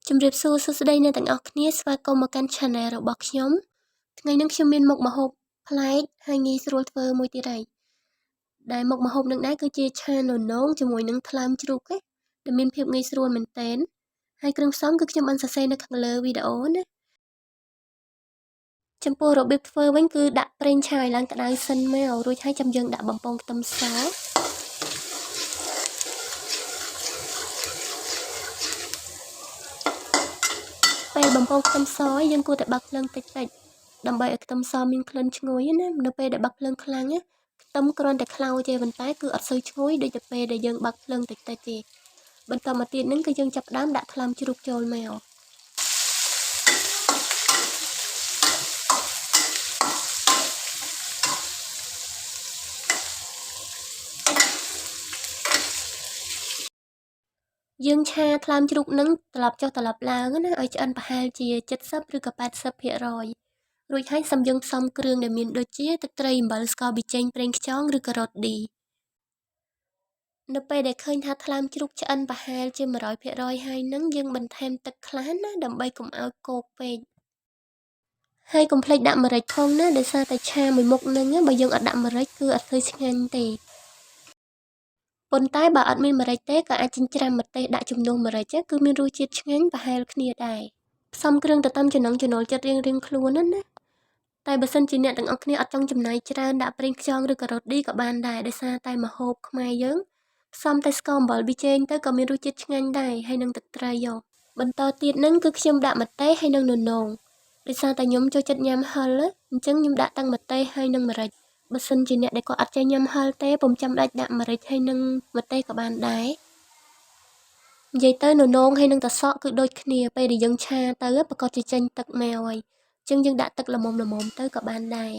ជំរាបសួរសួស្តីអ្នកទាំងអស់គ្នាស្វាគមន៍មកកាន់ Channel របស់ខ្ញុំថ្ងៃនេះខ្ញុំមានមុខម្ហូបប្លែកហើយងាយស្រួលធ្វើមួយទៀតហើយដែលមុខម្ហូបនឹងដែរគឺជាឆាននងជាមួយនឹងថ្លើមជ្រូកទេដែលមានភាពងាយស្រួលមែនទែនហើយគ្រឿងផ្សំគឺខ្ញុំបានសរសេរនៅខាងលើវីដេអូណាចំពោះរបៀបធ្វើវិញគឺដាក់ប្រេងឆាឲ្យឡើងក្តៅសិនមករួចហើយចាំយើងដាក់បំពងខ្ទឹមសពេលបំពងខ្ទឹមសយើងគួរតែបើកភ្លើងតិចៗដើម្បីឲ្យខ្ទឹមសមានក្លិនឈ្ងុយណានៅពេលដែលបើកភ្លើងខ្លាំងខ្ទឹមគ្រាន់តែខ្លោចទេប៉ុន្តែគឺអត់សូវឈ្ងុយដូចទៅពេលដែលយើងបើកភ្លើងតិចៗទេបន្តមកទៀតហ្នឹងគឺយើងចាប់ផ្ដើមដាក់ថ្លើមជ្រូកចូលមកយើងឆាថ្លើមជ្រូកនឹងត្រឡប់ចុះត្រឡប់ឡើងណាឲ្យឆ្អិនប្រហែលជា70ឬក៏80%រួចហើយសិមយើងផ្សំគ្រឿងដែលមានដូចជាទឹកត្រីអំបិលស្ករប៊ីចេងប្រេងខ្យងឬក៏រ៉តឌីនៅពេលដែលឃើញថាថ្លើមជ្រូកឆ្អិនប្រហែលជា100%ហើយនឹងយើងបន្ថែមទឹកខ្លះណាដើម្បីកុំឲ្យគោកពេកហើយកុំភ្លេចដាក់ម្រេចផងណាដោយសារតែឆាមួយមុខនឹងបើយើងអត់ដាក់ម្រេចគឺអត់ធ្វើឆ្ងាញ់ទេប៉ុន្តែបើអត់មានម្រេចទេក៏អាចចិញ្ច្រាំម្ទេសដាក់ជំនួសម្រេចគឺមានរសជាតិឆ្ងាញ់ប្រហែលគ្នាដែរផ្សំគ្រឿងទៅតាមចំណង់ចំណូលចិត្តរៀងៗខ្លួនណាតែបើសិនជាអ្នកទាំងអស់គ្នាអត់ចង់ចំណាយច្រើនដាក់ប្រេងខ្យងឬក៏រ៉តឌីក៏បានដែរដោយសារតែម្ហូបខ្មែរយើងផ្សំតែស្ករអំបិលប៊ីចេងទៅក៏មានរសជាតិឆ្ងាញ់ដែរហើយនឹងទឹកត្រីបន្តទៀតនឹងគឺខ្ញុំដាក់ម្ទេសហើយនឹងននងដោយសារតែខ្ញុំចូលចិត្តញ៉ាំហឹរអញ្ចឹងខ្ញុំដាក់ទាំងម្ទេសហើយនឹងម្រេចបើសិនជាអ្នកដែលគាត់អត់ចេះញ៉ាំហឹរទេពុំចាំបាច់ដាក់ម្រេចហើយនឹងម្ទេសក៏បានដែរនិយាយទៅននងហើយនឹងតសក់គឺដូចគ្នាពេលដែលយើងឆាទៅប្រកាសជាចេញទឹកមកហើយអញ្ចឹងយើងដាក់ទឹកល្មមទៅក៏បានដែរ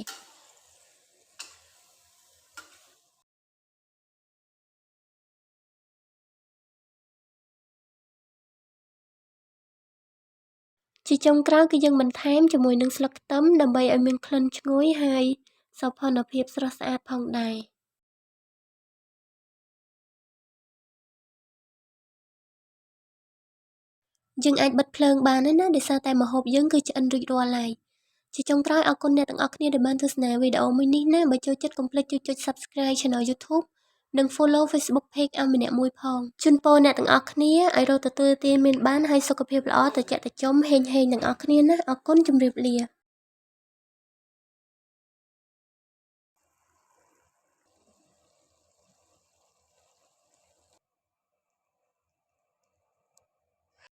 ជាចុងក្រោយគឺយើងបន្ថែមជាមួយនឹងស្លឹកខ្ទឹមដើម្បីឲ្យមានក្លិនឈ្ងុយហើយសោភ័ណភាពស្រស់ស្អាតផងដែរយើងអាចបិទភ្លើងបានណាដោយសារតែម្ហូបយើងគឺឆ្អិនរួចរាល់ហើយជាចុងក្រោយអរគុណអ្នកទាំងអស់គ្នាដែលបានទស្សនាវីដេអូមួយនេះណាបើចូលចិត្តកុំភ្លេចជួយចុច Subscribe Channel YouTube និង Follow Facebook Page ឲ្យម្នាក់មួយផងជូនពរអ្នកទាំងអស់គ្នាឲ្យរកទទួលទានមានបានហើយសុខភាពល្អត្រជាក់ត្រជុំហេងទាំងអស់គ្នាណាអរគុណជម្រាបលា